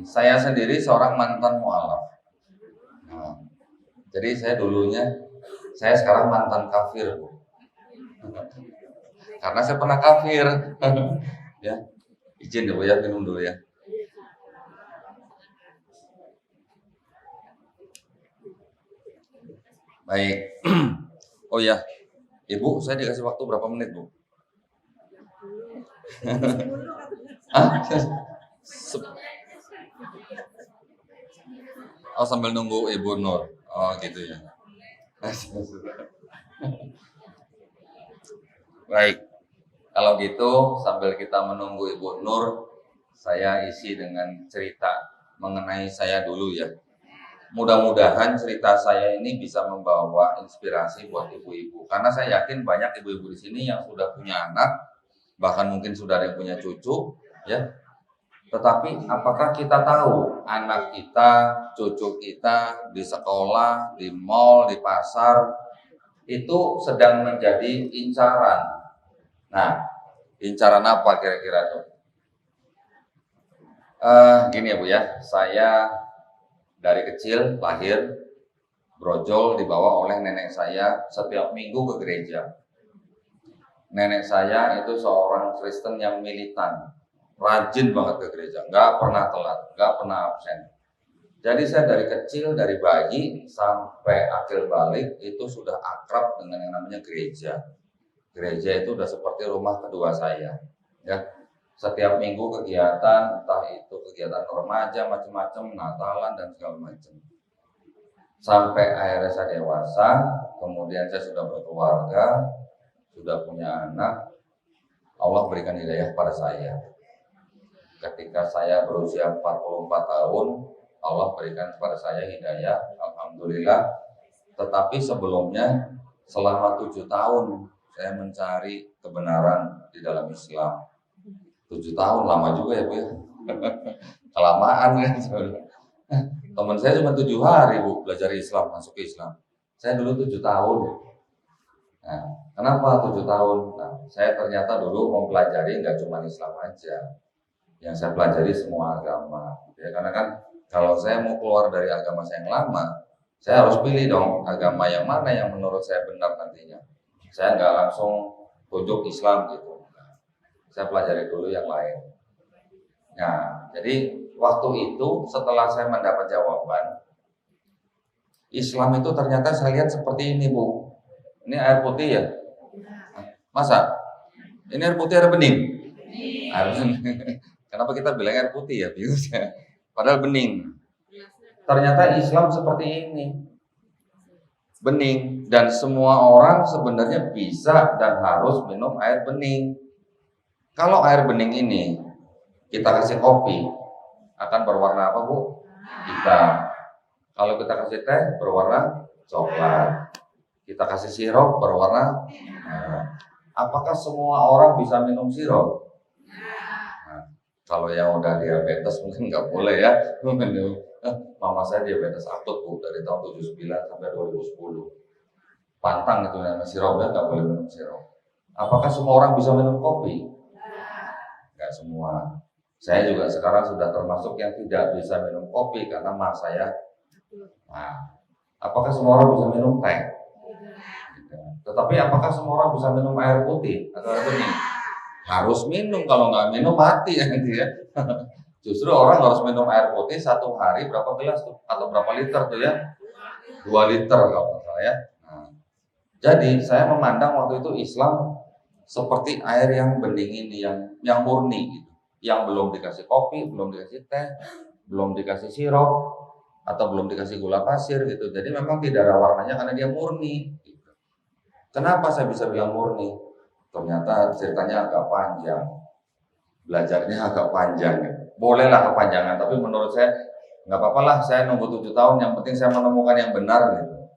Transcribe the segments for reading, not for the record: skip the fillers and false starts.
Saya sendiri seorang mantan mualaf. Nah, jadi saya sekarang mantan kafir, Bu. Karena saya pernah kafir. Ya, izin ya Bu ya, minum dulu ya. Baik. Oh ya, Ibu, saya dikasih waktu berapa menit, Bu? Hah? Oh, sambil nunggu Ibu Nur. Oh, gitu ya. Baik. Kalau gitu, sambil kita menunggu Ibu Nur, saya isi dengan cerita mengenai saya dulu ya. Mudah-mudahan cerita saya ini bisa membawa inspirasi buat ibu-ibu. Karena saya yakin banyak ibu-ibu di sini yang sudah punya anak, bahkan mungkin sudah ada yang punya cucu, ya. Tetapi apakah kita tahu anak kita, cucu kita di sekolah, di mall, di pasar itu sedang menjadi incaran. Nah, incaran apa kira-kira tuh? Gini ya Bu ya, saya dari kecil lahir brojol dibawa oleh nenek saya setiap minggu ke gereja. Nenek saya itu seorang Kristen yang militan, rajin banget ke gereja, nggak pernah telat, nggak pernah absen. Jadi saya dari kecil, dari bayi sampai akhir balik itu sudah akrab dengan yang namanya gereja. Gereja itu udah seperti rumah kedua saya. Ya, setiap minggu kegiatan, entah itu kegiatan remaja, macam-macam, Natalan dan segala macam. Sampai akhirnya saya dewasa, kemudian saya sudah berkeluarga, sudah punya anak, Allah berikan hidayah pada saya. Ketika saya berusia 44 tahun, Allah berikan kepada saya hidayah, alhamdulillah. Tetapi sebelumnya selama 7 tahun saya mencari kebenaran di dalam Islam. 7 tahun lama juga ya Bu ya. Kelamaan kan sebenarnya. Teman saya cuma 7 hari Bu belajar Islam, masuk ke Islam. Saya dulu 7 tahun. Nah, kenapa 7 tahun? Nah, saya ternyata dulu mempelajari nggak cuma Islam aja. Yang saya pelajari semua agama. Ya, karena kan kalau saya mau keluar dari agama saya yang lama, saya harus pilih dong agama yang mana yang menurut saya benar nantinya. Saya nggak langsung tunjuk Islam gitu. Nah, saya pelajari dulu yang lain. Nah, jadi waktu itu setelah saya mendapat jawaban, Islam itu ternyata saya lihat seperti ini Bu. Ini air putih ya? Masa? Ini air putih air bening? Air bening. Kenapa kita bilang air putih ya? Bingung ya. Padahal bening. Ternyata Islam seperti ini. Bening. Dan semua orang sebenarnya bisa dan harus minum air bening. Kalau air bening ini kita kasih kopi, akan berwarna apa Bu? Hitam. Kalau kita kasih teh berwarna coklat. Kita kasih sirup berwarna merah. Apakah semua orang bisa minum sirup? Nah, kalau yang udah diabetes mungkin nggak boleh ya. Mama saya diabetes akut Bu dari tahun 79 sampai 2010. Pantang itu namanya sirupnya, nggak boleh minum sirup. Apakah semua orang bisa minum kopi? Nggak semua. Saya juga sekarang sudah termasuk yang tidak bisa minum kopi karena mah saya. Nah, apakah semua orang bisa minum teh? Tetapi apakah semua orang bisa minum air putih atau air bening? Harus minum, kalau nggak minum mati ya gitu ya. Justru orang harus minum air putih satu hari berapa gelas tuh atau berapa liter tuh ya? 2 liter kalau nggak salah ya. Nah, jadi saya memandang waktu itu Islam seperti air yang bening ini, yang murni gitu, yang belum dikasih kopi, belum dikasih teh, belum dikasih sirup atau belum dikasih gula pasir gitu. Jadi memang tidak ada warnanya karena dia murni. Kenapa saya bisa bilang murni? Ternyata ceritanya agak panjang, belajarnya agak panjang. Bolehlah kepanjangan, tapi menurut saya nggak apa-apa lah. Saya nunggu 7 tahun, yang penting saya menemukan yang benar gitu.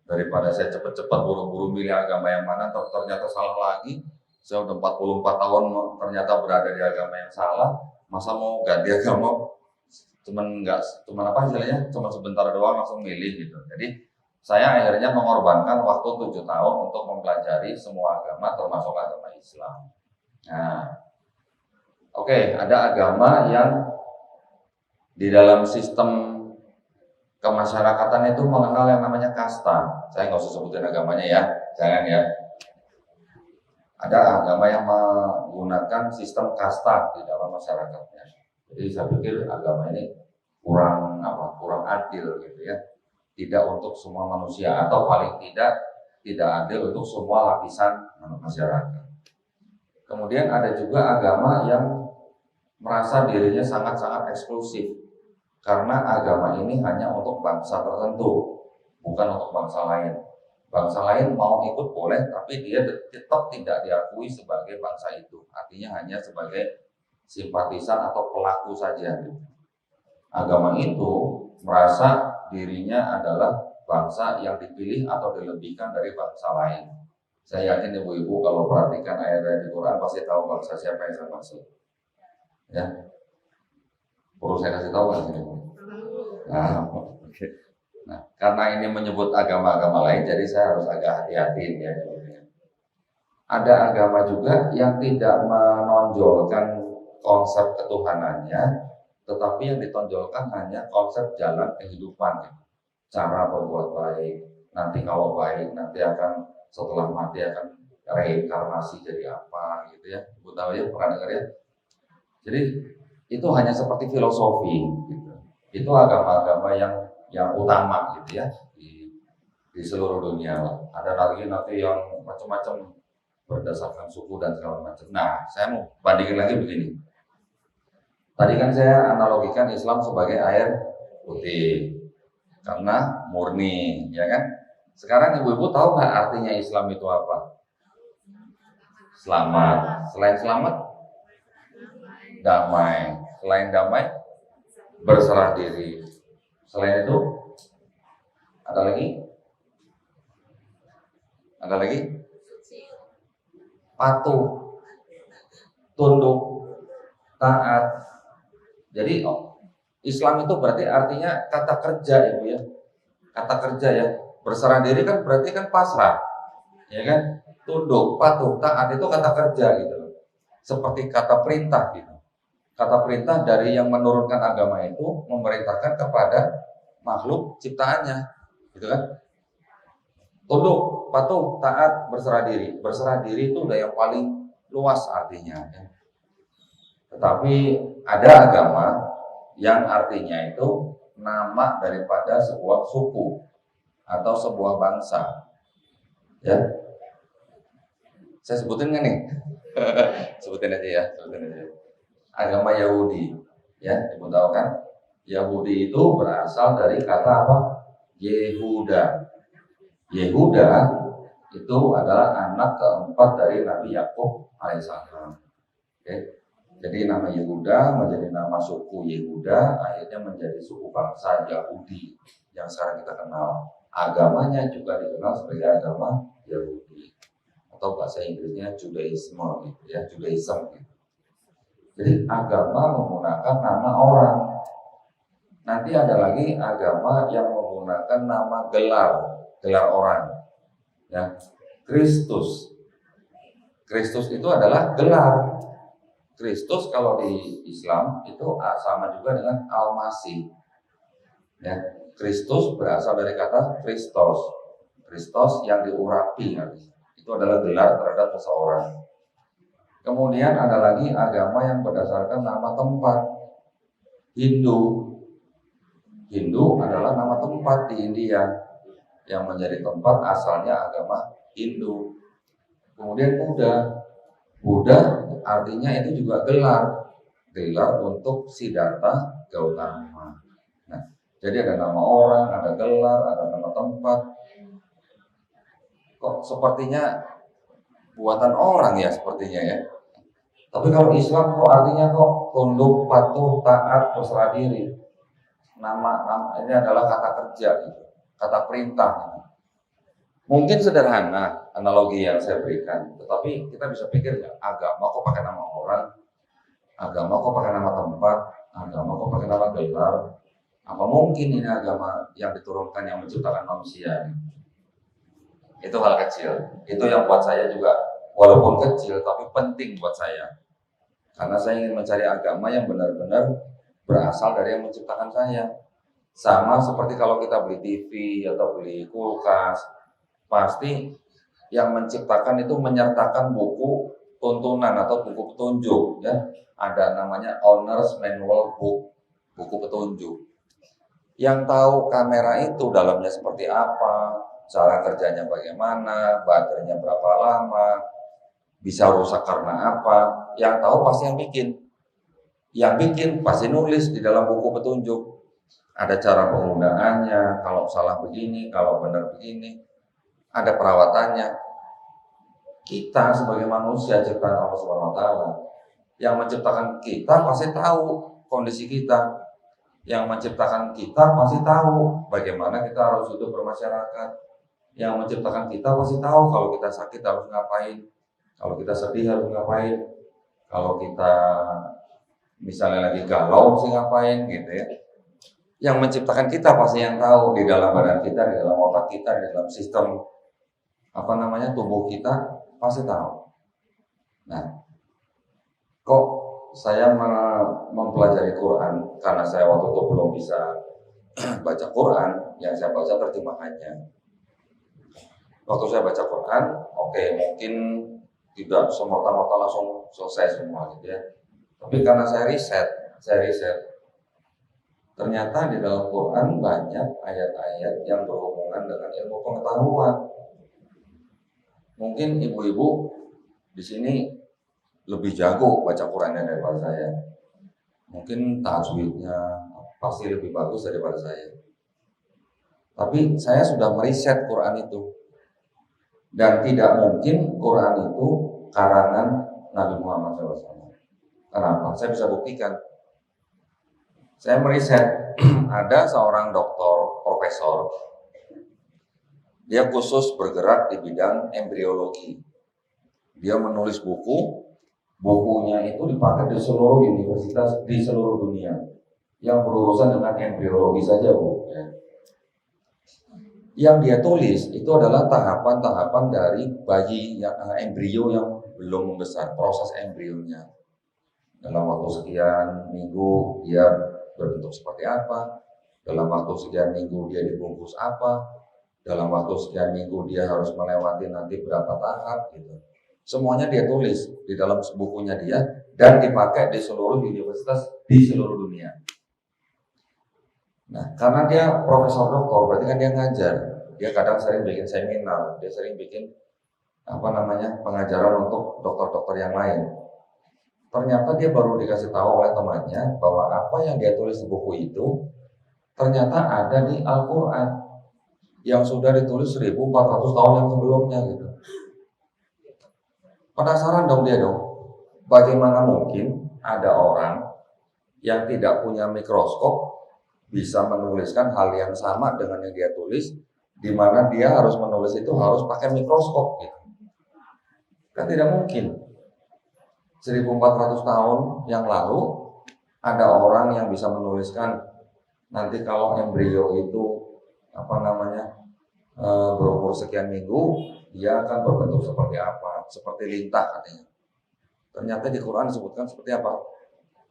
Daripada saya cepet-cepet buru-buru milih agama yang mana, ternyata salah lagi. Saya udah 44 tahun ternyata berada di agama yang salah. Masa mau ganti agama? Cuman apa istilahnya? Cuma sebentar doang langsung milih gitu. Jadi saya akhirnya mengorbankan waktu 7 tahun untuk mempelajari semua agama termasuk agama Islam. Nah, oke, ada agama yang Di dalam sistem kemasyarakatan itu mengenal yang namanya kasta. Saya nggak usah sebutin agamanya ya, jangan ya. Ada agama yang menggunakan sistem kasta di dalam masyarakatnya. Jadi saya pikir agama ini kurang adil gitu ya. Tidak untuk semua manusia, atau paling tidak adil untuk semua lapisan masyarakat. Kemudian ada juga agama yang merasa dirinya sangat-sangat eksklusif, karena agama ini hanya untuk bangsa tertentu, bukan untuk bangsa lain. Bangsa lain mau ikut boleh, tapi dia tetap tidak diakui sebagai bangsa itu. Artinya hanya sebagai simpatisan atau pelaku saja. Agama itu merasa dirinya adalah bangsa yang dipilih atau dilebihkan dari bangsa lain. Saya yakin ibu-ibu kalau perhatikan ayat-ayat di Quran pasti tahu bangsa siapa yang saya maksud. Ya, perlu saya kasih tahu nggak sini? Nah, oke. Nah, karena ini menyebut agama-agama lain, jadi saya harus agak hati-hati ya. Ada agama juga yang tidak menonjolkan konsep ketuhanannya, tetapi yang ditonjolkan hanya konsep jalan kehidupan, cara berbuat baik. Nanti kalau baik, nanti akan setelah mati akan reinkarnasi jadi apa, gitu ya. Ibu tahu ya, pernah dengar ya? Jadi itu hanya seperti filosofi, gitu. Itu agama-agama yang utama, gitu ya, di seluruh dunia. Ada lagi nanti yang macam-macam berdasarkan suku dan segala macam. Nah, saya mau bandingin lagi begini. Tadi kan saya analogikan Islam sebagai air putih karena murni, ya kan? Sekarang ibu-ibu tahu nggak artinya Islam itu apa? Selamat. Selain selamat, damai. Selain damai, berserah diri. Selain itu, ada lagi? Ada lagi? Patuh, tunduk, taat. Jadi Islam itu berarti artinya kata kerja, ibu ya. Kata kerja ya. Berserah diri kan berarti kan pasrah, ya kan? Tunduk, patuh, taat itu kata kerja gitu. Seperti kata perintah gitu. Kata perintah dari yang menurunkan agama itu memerintahkan kepada makhluk ciptaannya, gitu kan? Tunduk, patuh, taat, berserah diri. Berserah diri itu udah yang paling luas artinya. Ya. Tetapi ada agama yang artinya itu nama daripada sebuah suku atau sebuah bangsa. Ya, saya sebutin nggak nih? Sebutin aja ya, sebutin aja. Agama Yahudi, ya, ibu tahu kan? Yahudi itu berasal dari kata apa? Yehuda. Yehuda itu adalah anak keempat dari Nabi Yakub alaihissalam. Oke. Jadi nama Yehuda menjadi nama suku Yehuda, akhirnya menjadi suku bangsa Yahudi yang sekarang kita kenal. Agamanya juga dikenal sebagai agama Yahudi, atau bahasa Inggrisnya Judaisme, gitu ya, Judaism. Gitu. Jadi agama menggunakan nama orang. Nanti ada lagi agama yang menggunakan nama gelar orang. Ya, Kristus. Kristus itu adalah gelar. Kristus kalau di Islam itu sama juga dengan Al-Masih. Ya, Kristus berasal dari kata Kristos. Kristos yang diurapi. Itu adalah gelar terhadap seseorang. Kemudian ada lagi agama yang berdasarkan nama tempat. Hindu. Hindu adalah nama tempat di India yang menjadi tempat asalnya agama Hindu. Kemudian Buddha artinya itu juga gelar untuk Siddhartha Gautama. Nah, jadi ada nama orang, ada gelar, ada nama tempat. Kok sepertinya buatan orang ya sepertinya ya. Tapi kalau Islam kok artinya kok tunduk, patuh, taat, berserah diri. Nama ini adalah kata kerja, gitu. Kata perintah. Mungkin sederhana analogi yang saya berikan, tetapi kita bisa pikir ya, agama kok pakai nama orang, agama kok pakai nama tempat, agama kok pakai nama gelar. Apa mungkin ini agama yang diturunkan yang menciptakan manusia? Itu hal kecil. Itu yang buat saya juga, walaupun kecil tapi penting buat saya. Karena saya ingin mencari agama yang benar-benar berasal dari yang menciptakan saya. Sama seperti kalau kita beli TV atau beli kulkas, pasti yang menciptakan itu menyertakan buku tuntunan atau buku petunjuk, ya. Ada namanya owner's manual book, buku petunjuk. Yang tahu kamera itu dalamnya seperti apa, cara kerjanya bagaimana, baterainya berapa lama, bisa rusak karena apa, yang tahu pasti yang bikin. Yang bikin pasti nulis di dalam buku petunjuk. Ada cara penggunaannya, kalau salah begini, kalau benar begini, ada perawatannya. Kita sebagai manusia ciptaan Allah Subhanahu wa taala, yang menciptakan kita pasti tahu kondisi kita. Yang menciptakan kita pasti tahu bagaimana kita harus hidup bermasyarakat. Yang menciptakan kita pasti tahu kalau kita sakit harus ngapain, kalau kita sedih harus ngapain, kalau kita misalnya lagi galau mesti ngapain gitu ya. Yang menciptakan kita pasti yang tahu di dalam badan kita, di dalam otak kita, di dalam sistem tubuh kita pasti tahu. Nah, kok saya mempelajari Quran karena saya waktu itu belum bisa baca Quran, yang saya baca terjemahannya. Waktu saya baca Quran, oke, mungkin tidak semata-mata langsung selesai semua gitu ya. Tapi karena saya riset, ternyata di dalam Quran banyak ayat-ayat yang berhubungan dengan ilmu pengetahuan. Mungkin ibu-ibu di sini lebih jago baca Qurannya daripada saya. Mungkin tajwidnya pasti lebih bagus daripada saya. Tapi saya sudah meriset Quran itu. Dan tidak mungkin Quran itu karangan Nabi Muhammad SAW. Kenapa? Saya bisa buktikan. Saya meriset, ada seorang doktor, profesor. Dia khusus bergerak di bidang embriologi. Dia menulis bukunya itu dipakai di seluruh universitas di seluruh dunia yang berurusan dengan embriologi saja, Bu. Yang dia tulis itu adalah tahapan-tahapan dari bayi yang embrio yang belum membesar, proses embrionya. Dalam waktu sekian minggu dia berbentuk seperti apa, dalam waktu sekian minggu dia dibungkus apa, dalam waktu sekian minggu dia harus melewati nanti berapa tahap gitu. Semuanya dia tulis di dalam bukunya dia dan dipakai di seluruh universitas di seluruh dunia. Nah, karena dia profesor doktor, berarti kan dia ngajar. Dia kadang sering bikin seminar, dia sering bikin pengajaran untuk dokter-dokter yang lain. Ternyata dia baru dikasih tahu oleh temannya bahwa apa yang dia tulis di buku itu ternyata ada di Al-Quran yang sudah ditulis 1400 tahun yang sebelumnya gitu. Penasaran dong dia dong, bagaimana mungkin ada orang yang tidak punya mikroskop bisa menuliskan hal yang sama dengan yang dia tulis, di mana dia harus menulis itu harus pakai mikroskop gitu. Kan tidak mungkin. 1400 tahun yang lalu ada orang yang bisa menuliskan nanti kalau embrio itu berumur sekian minggu dia akan berbentuk seperti apa, seperti lintah katanya. Ternyata di Quran disebutkan seperti apa?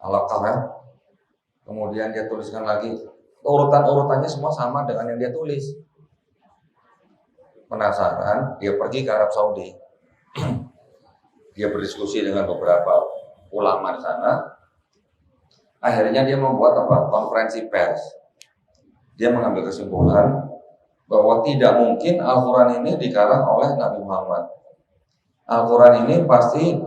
Alaqah ya. Kemudian dia tuliskan lagi urutan-urutannya semua sama dengan yang dia tulis. Penasaran, dia pergi ke Arab Saudi. Dia berdiskusi dengan beberapa ulama di sana. Akhirnya dia membuat konferensi pers. Dia mengambil kesimpulan bahwa tidak mungkin Al-Quran ini dikarang oleh Nabi Muhammad. Al-Quran ini pasti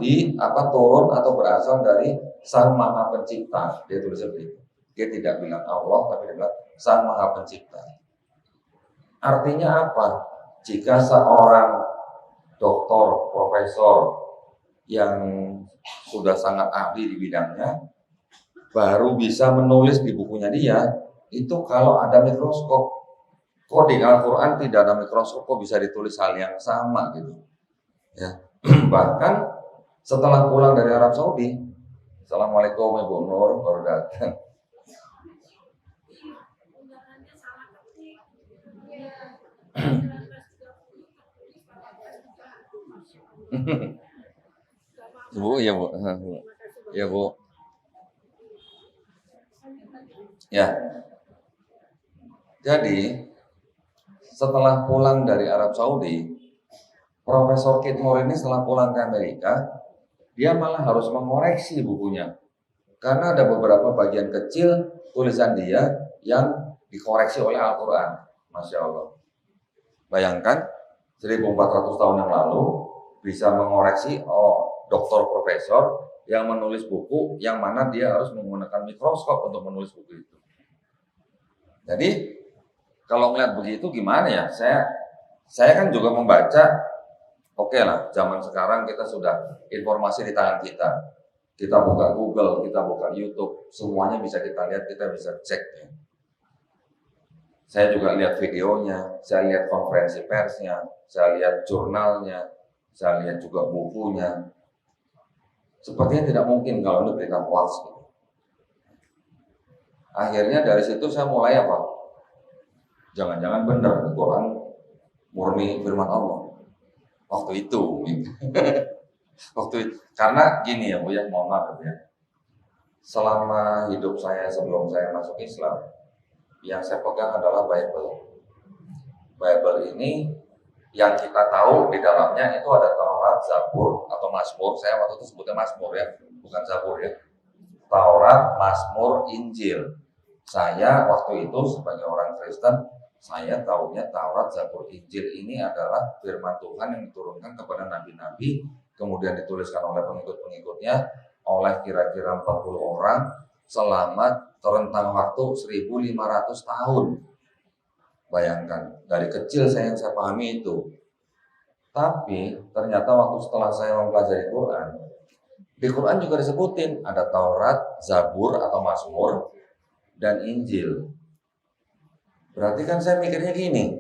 turun atau berasal dari Sang Maha Pencipta. Dia tulis seperti itu. Dia tidak bilang Allah, tapi dia bilang Sang Maha Pencipta. Artinya apa? Jika seorang doktor, profesor yang sudah sangat ahli di bidangnya baru bisa menulis di bukunya dia, itu kalau ada mikroskop. Kok di Al-Quran tidak ada mikroskop, kok bisa ditulis hal yang sama gitu ya. Bahkan setelah pulang dari Arab Saudi, Assalamualaikum Ibu Nur, baru datang. Bu, ya Bu. Ya Bu. Ya, jadi setelah pulang dari Arab Saudi, Profesor Kitmore ini setelah pulang ke Amerika, dia malah harus mengoreksi bukunya. Karena ada beberapa bagian kecil tulisan dia yang dikoreksi oleh Al-Quran. Masya Allah. Bayangkan, 1400 tahun yang lalu bisa mengoreksi, doktor profesor yang menulis buku yang mana dia harus menggunakan mikroskop untuk menulis buku itu. Jadi kalau melihat begitu gimana ya? Saya kan juga membaca. Oke lah, zaman sekarang kita sudah informasi di tangan kita. Kita buka Google, kita buka YouTube, semuanya bisa kita lihat, kita bisa cek. Ya. Saya juga lihat videonya, saya lihat konferensi persnya, saya lihat jurnalnya, saya lihat juga bukunya. Sepertinya tidak mungkin kalau itu berita hoax. Akhirnya dari situ saya mulai apa? Jangan-jangan benar Al-Quran murni firman Allah. Waktu itu. Karena gini ya Bu ya, mohon maaf ya. Selama hidup saya sebelum saya masuk Islam, yang saya pegang adalah Bible. Bible ini yang kita tahu di dalamnya itu ada Taurat, Zabur atau Mazmur. Saya waktu itu sebutnya Mazmur ya, bukan Zabur ya. Taurat, Mazmur, Injil. Saya waktu itu sebagai orang Kristen, saya tahunya Taurat, Zabur, Injil ini adalah firman Tuhan yang diturunkan kepada nabi-nabi, kemudian dituliskan oleh pengikut-pengikutnya, oleh kira-kira 40 orang selama rentang waktu 1500 tahun. Bayangkan, dari kecil yang saya pahami itu. Tapi ternyata waktu setelah saya mempelajari Quran, di Quran juga disebutin ada Taurat, Zabur atau Mazmur, dan Injil. Berarti kan saya mikirnya gini,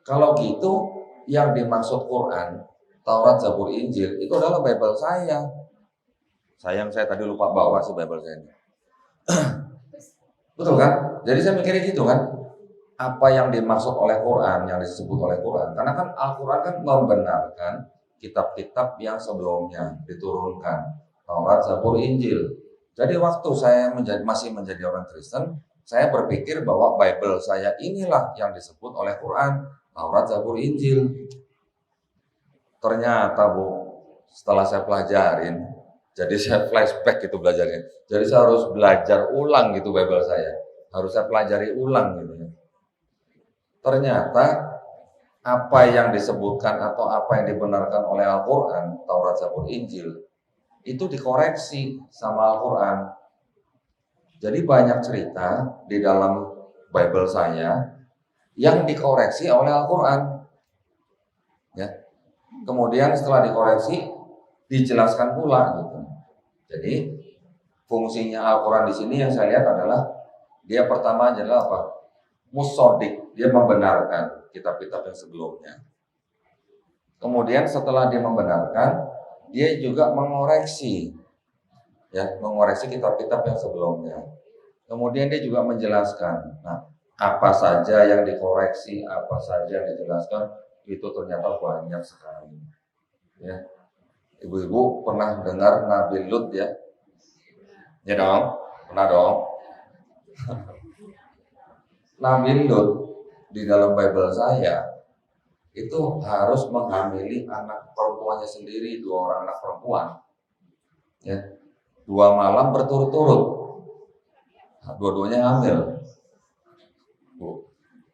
kalau gitu yang dimaksud Quran, Taurat, Zabur, Injil itu adalah Bible saya. Sayang saya tadi lupa bawa sih Bible saya ini. Betul kan? Jadi saya mikirnya gitu kan, apa yang dimaksud oleh Quran, yang disebut oleh Quran. Karena kan Al-Quran kan membenarkan kitab-kitab yang sebelumnya diturunkan, Taurat, Zabur, Injil. Jadi waktu saya masih menjadi orang Kristen, saya berpikir bahwa Bible saya inilah yang disebut oleh Quran, Taurat, Zabur, Injil. Ternyata Bu, setelah saya pelajarin, jadi saya flashback gitu belajarnya. Jadi saya harus belajar ulang gitu Bible saya. Harus saya pelajari ulang gitu ya. Ternyata apa yang disebutkan atau apa yang dibenarkan oleh Al-Quran, Taurat, Zabur, Injil, itu dikoreksi sama Al-Quran. Jadi banyak cerita di dalam Bible saya yang dikoreksi oleh Al-Quran. Ya. Kemudian setelah dikoreksi, dijelaskan pula gitu. Jadi fungsinya Al-Quran di sini yang saya lihat adalah dia pertama adalah apa? Musodik, dia membenarkan kitab-kitab yang sebelumnya. Kemudian setelah dia membenarkan, dia juga mengoreksi. Ya, mengoreksi kitab-kitab yang sebelumnya. Kemudian dia juga menjelaskan, nah, apa saja yang dikoreksi, apa saja yang dijelaskan, itu ternyata banyak sekali. Ya, ibu-ibu pernah dengar Nabi Lut ya? Ya dong, pernah dong. Nabi Lut di dalam Bible saya itu harus menghamili anak perempuannya sendiri, 2 orang anak perempuan. Ya. 2 malam berturut-turut, dua-duanya hamil.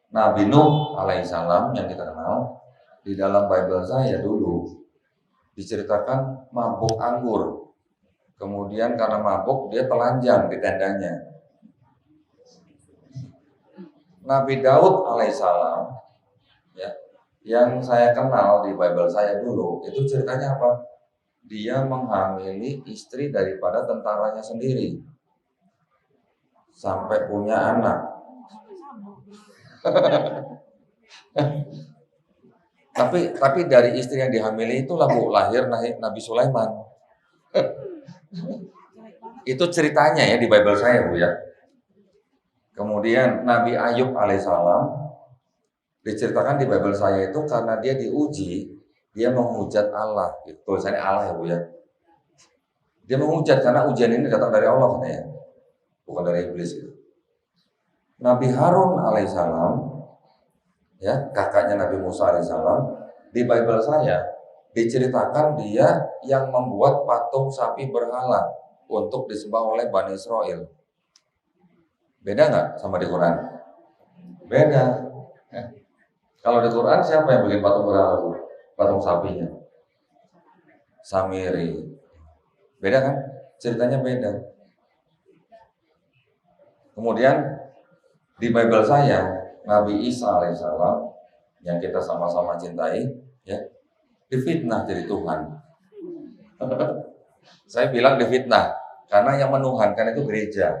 Nabi Nuh alaihissalam yang kita kenal di dalam Bible saya dulu diceritakan mabuk anggur. Kemudian karena mabuk dia telanjang di tendanya. Nabi Daud alaihissalam ya, yang saya kenal di Bible saya dulu itu ceritanya apa? Dia menghamili istri daripada tentaranya sendiri sampai punya anak. tapi dari istri yang dihamili itulah Bu lahir Nabi Sulaiman. Itu ceritanya ya di Bible saya Bu ya. Kemudian Nabi Ayub alaihissalam diceritakan di Bible saya itu karena dia diuji, dia menghujat Allah. Gitu. Tulisannya Allah ya Bu ya. Dia menghujat karena ujian ini datang dari Allah ya, bukan dari iblis gitu. Nabi Harun alaihissalam, ya kakaknya Nabi Musa alaihissalam, di Bible saya diceritakan dia yang membuat patung sapi berhala untuk disembah oleh Bani Israel. Beda nggak sama di Quran? Beda. Ya. Kalau di Quran siapa yang bikin patung berhala? Patung sapinya. Samiri. Beda kan? Ceritanya beda. Kemudian di Bible saya, Nabi Isa alaihissalam yang kita sama-sama cintai, ya, difitnah jadi Tuhan. Saya bilang difitnah karena yang menuhankan itu gereja.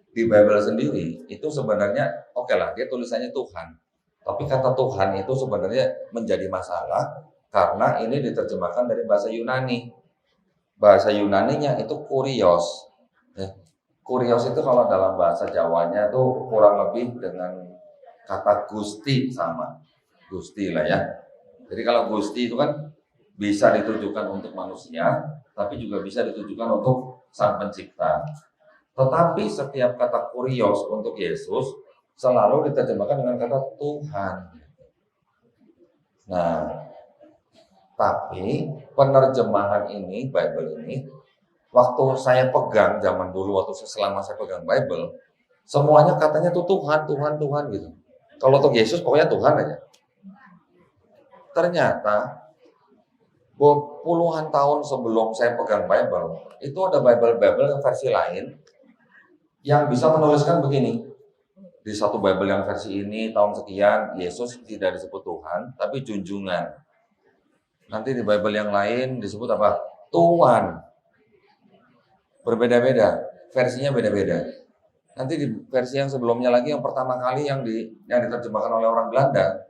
Di Bible sendiri itu sebenarnya oke lah, dia tulisannya Tuhan. Tapi kata Tuhan itu sebenarnya menjadi masalah karena ini diterjemahkan dari bahasa Yunani. Bahasa Yunaninya itu kurios. Ya. Kurios itu kalau dalam bahasa Jawanya tuh kurang lebih dengan kata Gusti sama. Gusti lah ya. Jadi kalau Gusti itu kan bisa ditujukan untuk manusia, tapi juga bisa ditujukan untuk Sang Pencipta. Tetapi setiap kata kurios untuk Yesus selalu diterjemahkan dengan kata Tuhan. Nah, tapi penerjemahan ini, Bible ini, waktu saya pegang zaman dulu, selama saya pegang Bible, semuanya katanya tuh Tuhan, Tuhan, Tuhan gitu. Kalau untuk Yesus pokoknya Tuhan aja. Ternyata puluhan tahun sebelum saya pegang Bible, itu ada Bible versi lain yang bisa menuliskan begini. Di satu Bible yang versi ini tahun sekian Yesus tidak disebut Tuhan, tapi junjungan. Nanti di Bible yang lain disebut apa? Tuhan. Berbeda-beda, versinya beda-beda. Nanti di versi yang sebelumnya lagi, yang pertama kali yang diterjemahkan oleh orang Belanda,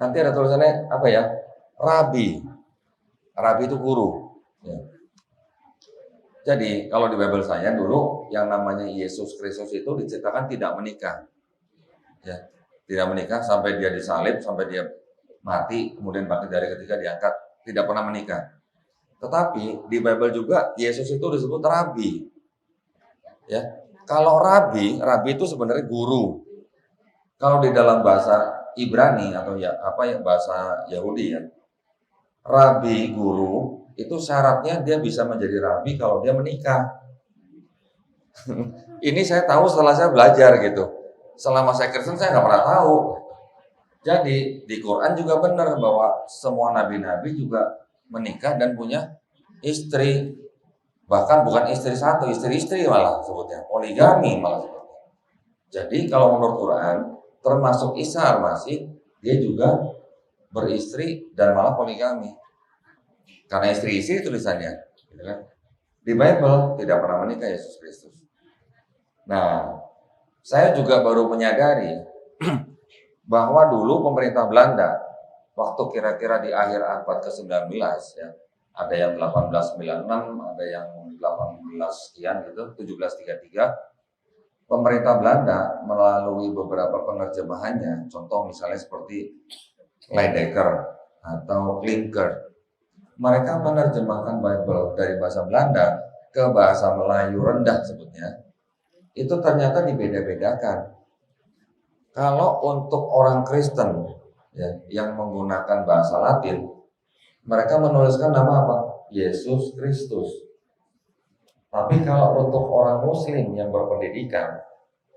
nanti ada tulisannya apa ya? Rabi. Rabi itu guru. Ya. Jadi kalau di Bible saya dulu yang namanya Yesus Kristus itu diceritakan tidak menikah, ya, tidak menikah sampai dia disalib, sampai dia mati, kemudian bangkit dari ketiga diangkat, tidak pernah menikah. Tetapi di Bible juga Yesus itu disebut Rabi, ya. Kalau Rabi itu sebenarnya guru. Kalau di dalam bahasa Ibrani atau ya apa ya bahasa Yahudi ya, Rabi guru itu syaratnya dia bisa menjadi rabi kalau dia menikah. Ini saya tahu setelah saya belajar gitu. Selama saya Kristen saya nggak pernah tahu. Jadi di Quran juga benar bahwa semua nabi-nabi juga menikah dan punya istri. Bahkan bukan istri satu, istri-istri malah sebutnya. Poligami malah sebutnya. Jadi kalau menurut Quran, termasuk Isa Al-Masih, dia juga beristri dan malah poligami. Karena istri-istri tulisannya, gitu kan? Di Bible tidak pernah menikah Yesus Kristus. Nah, saya juga baru menyadari bahwa dulu pemerintah Belanda waktu kira-kira di akhir abad ke-19 ya, ada yang 1896, ada yang 18 sekian gitu, 1733. Pemerintah Belanda melalui beberapa penerjemahannya, contoh misalnya seperti Leidecker atau Klinker, mereka menerjemahkan Bible dari bahasa Belanda ke bahasa Melayu rendah sebutnya, itu ternyata dibeda-bedakan. Kalau untuk orang Kristen ya, yang menggunakan bahasa Latin, mereka menuliskan nama apa? Yesus Kristus. Tapi kalau untuk orang Muslim yang berpendidikan,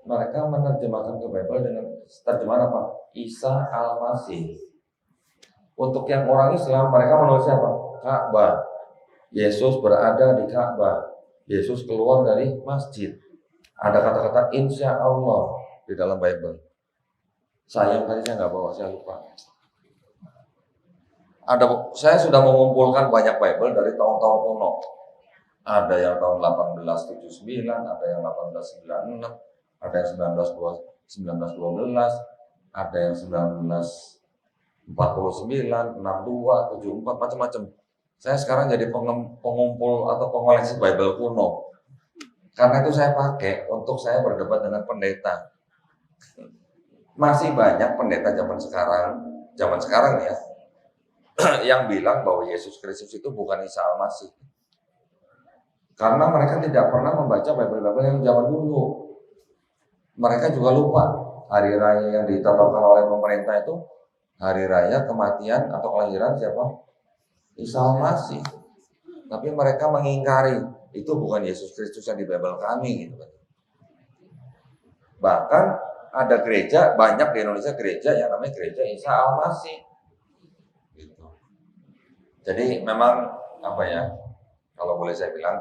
mereka menerjemahkan ke Bible dengan terjemahan apa? Isa Al-Masih. Untuk yang orang Islam, mereka menulisnya apa? Ka'bah. Yesus berada di Ka'bah. Yesus keluar dari masjid. Ada kata-kata insya Allah di dalam Bible. Sayang tadi saya nggak bawa, saya lupa. Saya sudah mengumpulkan banyak Bible dari tahun-tahun kuno. Ada yang tahun 1879, ada yang 1896, ada yang 1912, ada yang 1949, 62, 74, macam-macam. Saya sekarang jadi pengumpul atau pengoleksi Bible kuno. Karena itu saya pakai untuk saya berdebat dengan pendeta. Masih banyak pendeta zaman sekarang ya, yang bilang bahwa Yesus Kristus itu bukan Isa Al-Masih. Karena mereka tidak pernah membaca Bible yang zaman dulu. Mereka juga lupa hari raya yang ditetapkan oleh pemerintah itu hari raya kematian atau kelahiran siapa? Isa Al-Masih. Tapi mereka mengingkari itu bukan Yesus Kristus yang di Bible kami gitu. Bahkan ada gereja, banyak di Indonesia gereja yang namanya gereja Isa Al-Masih. Gitu. Jadi memang apa ya? Kalau boleh saya bilang,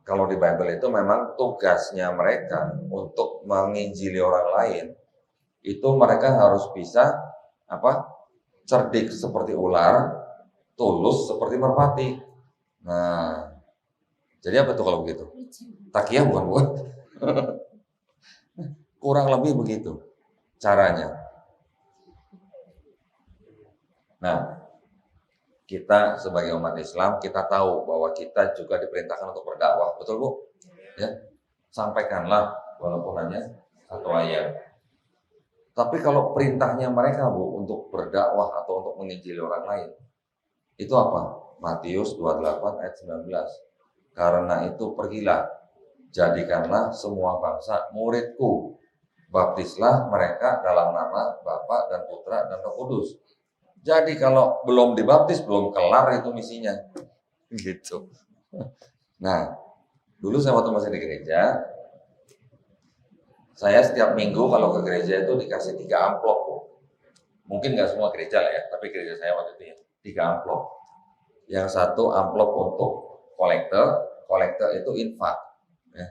kalau di Bible itu memang tugasnya mereka untuk menginjili orang lain, itu mereka harus bisa apa? Cerdik seperti ular, tulus seperti merpati. Nah, jadi apa tuh kalau begitu? Takiyah bukan? Kurang lebih begitu caranya. Nah, kita sebagai umat Islam, kita tahu bahwa kita juga diperintahkan untuk berdakwah. Betul, Bu? Ya. Sampaikanlah walaupun hanya satu ayat. Tapi kalau perintahnya mereka, Bu, untuk berdakwah atau untuk menginjili orang lain, itu apa? Matius 28 ayat 19. Karena itu pergilah, jadikanlah semua bangsa muridku. Baptislah mereka dalam nama Bapa dan Putra dan Roh Kudus. Jadi kalau belum dibaptis, belum kelar itu misinya. Gitu. Nah, dulu saya waktu masih di gereja, saya setiap minggu kalau ke gereja itu dikasih 3 amplop. Mungkin nggak semua gereja lah ya, tapi gereja saya waktu itu ya, 3 amplop. Yang satu amplop untuk kolektor itu infak. Ya.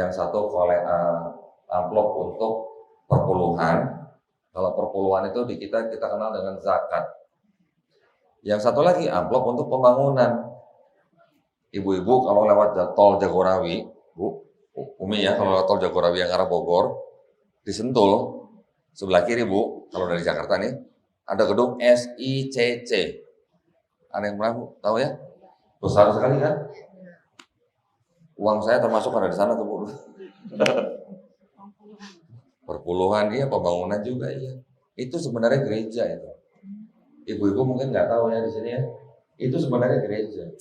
Yang satu amplop untuk perpuluhan. Kalau perpuluhan itu di kita kenal dengan zakat. Yang satu lagi amplop untuk pembangunan. Ibu-ibu kalau lewat tol Jagorawi, Bu, Umi ya, kalau lewat tol Jagorawi yang arah Bogor, di Sentul, sebelah kiri Bu, kalau dari Jakarta nih, ada gedung SICC. Ada yang pernah Bu, tahu ya? Besar sekali kan? Uang saya termasuk ada di sana tuh Bu. Perpuluhan iya, pembangunan juga iya. Itu sebenarnya gereja itu. Ibu-ibu mungkin nggak tahu ya di sini ya. Itu sebenarnya gereja.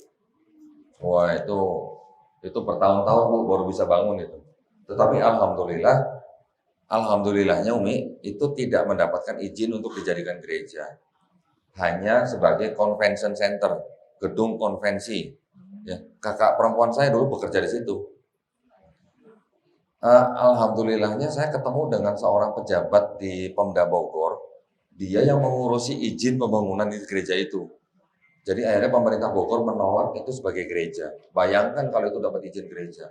Wah itu bertahun-tahun Bu baru bisa bangun itu. Tetapi alhamdulillahnya Umi itu tidak mendapatkan izin untuk dijadikan gereja. Hanya sebagai convention center, gedung konvensi. Ya, kakak perempuan saya dulu bekerja di situ. Alhamdulillahnya saya ketemu dengan seorang pejabat di Pemda Bogor. Dia yang mengurusi izin pembangunan di gereja itu. Jadi akhirnya pemerintah Bogor menolak itu sebagai gereja. Bayangkan kalau itu dapat izin gereja.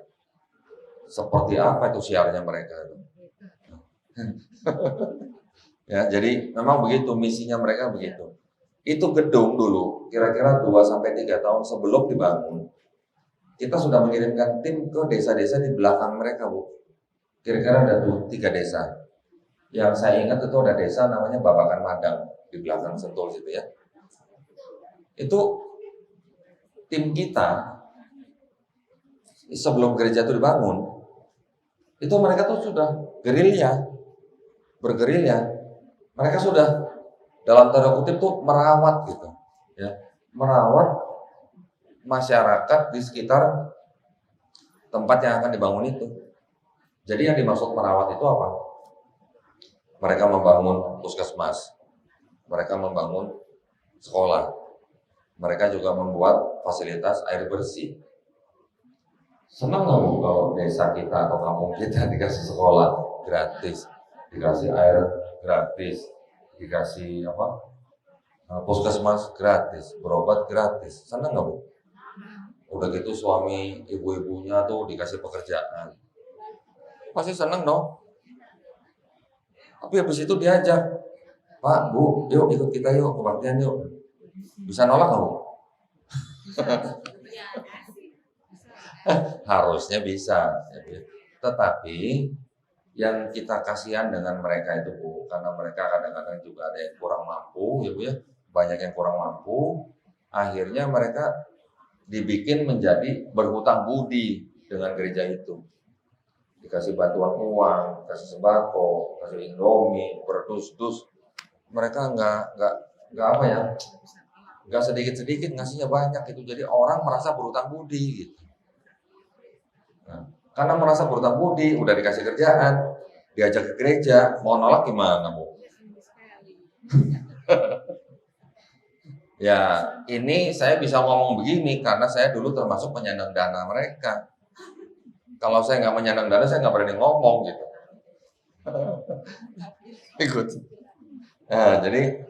Seperti apa itu siarnya mereka. Ya, jadi memang begitu misinya mereka begitu. Itu gedung dulu kira-kira 2-3 tahun sebelum dibangun. Kita sudah mengirimkan tim ke desa-desa di belakang mereka, Bu. Kira-kira ada 3 desa. Yang saya ingat itu ada desa namanya Babakan Madang di belakang Sentul situ ya. Itu tim kita sebelum gereja itu dibangun, itu mereka tuh sudah bergerilya. Mereka sudah dalam tanda kutip tuh merawat gitu, ya, merawat masyarakat di sekitar tempat yang akan dibangun itu. Jadi yang dimaksud merawat itu apa? Mereka membangun puskesmas, mereka membangun sekolah, mereka juga membuat fasilitas air bersih. Senang nggak Bu kalau desa kita atau kampung kita dikasih sekolah gratis, dikasih air gratis, dikasih puskesmas gratis, berobat gratis. Senang nggak Bu? Udah gitu suami ibu-ibunya tuh dikasih pekerjaan. Pasti senang dong. Tapi habis itu diajak, Pak, Bu, yuk ikut kita yuk, kebaktian yuk. Bisa nolak nggak Bu? Harusnya bisa. Tetapi yang kita kasihan dengan mereka itu Bu, karena mereka kadang-kadang juga ada yang kurang mampu, ya Bu ya, banyak yang kurang mampu. Akhirnya mereka dibikin menjadi berhutang budi dengan gereja itu. Dikasih bantuan uang, kasih sembako, kasih indomie, berdus-dus. Mereka nggak sedikit-sedikit ngasihnya banyak gitu. Jadi orang merasa berhutang budi gitu. Nah, karena merasa berhutang budi, udah dikasih kerjaan, diajak ke gereja, mau nolak gimana Bu? Ya, ini saya bisa ngomong begini karena saya dulu termasuk penyandang dana mereka. Kalau saya nggak menyandang dana, saya nggak berani ngomong gitu. Ikut. Nah, jadi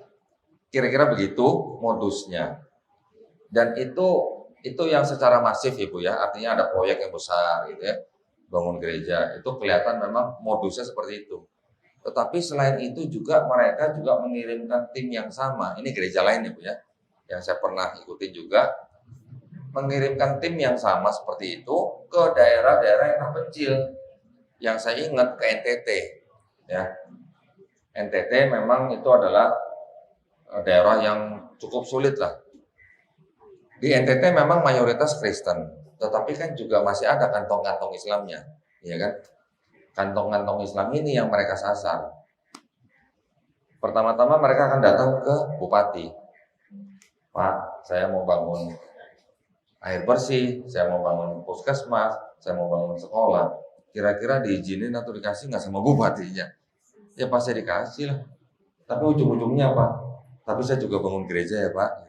kira-kira begitu modusnya. Dan itu yang secara masif Ibu ya, artinya ada proyek yang besar gitu ya, bangun gereja. Itu kelihatan memang modusnya seperti itu. Tetapi selain itu juga mereka juga mengirimkan tim yang sama. Ini gereja lain Ibu ya, yang saya pernah ikuti juga, mengirimkan tim yang sama seperti itu ke daerah-daerah yang terpencil. Yang saya ingat ke NTT ya. NTT memang itu adalah daerah yang cukup sulit lah. Di NTT memang mayoritas Kristen, tetapi kan juga masih ada kantong-kantong Islamnya, ya kan? Kantong-kantong Islam ini yang mereka sasar. Pertama-tama mereka akan datang ke bupati. Pak, saya mau bangun air bersih, saya mau bangun puskesmas, saya mau bangun sekolah. Kira-kira diizinin atau dikasih nggak sama bupatinya? Ya pasti dikasih lah. Tapi ujung-ujungnya apa? Tapi saya juga bangun gereja ya Pak.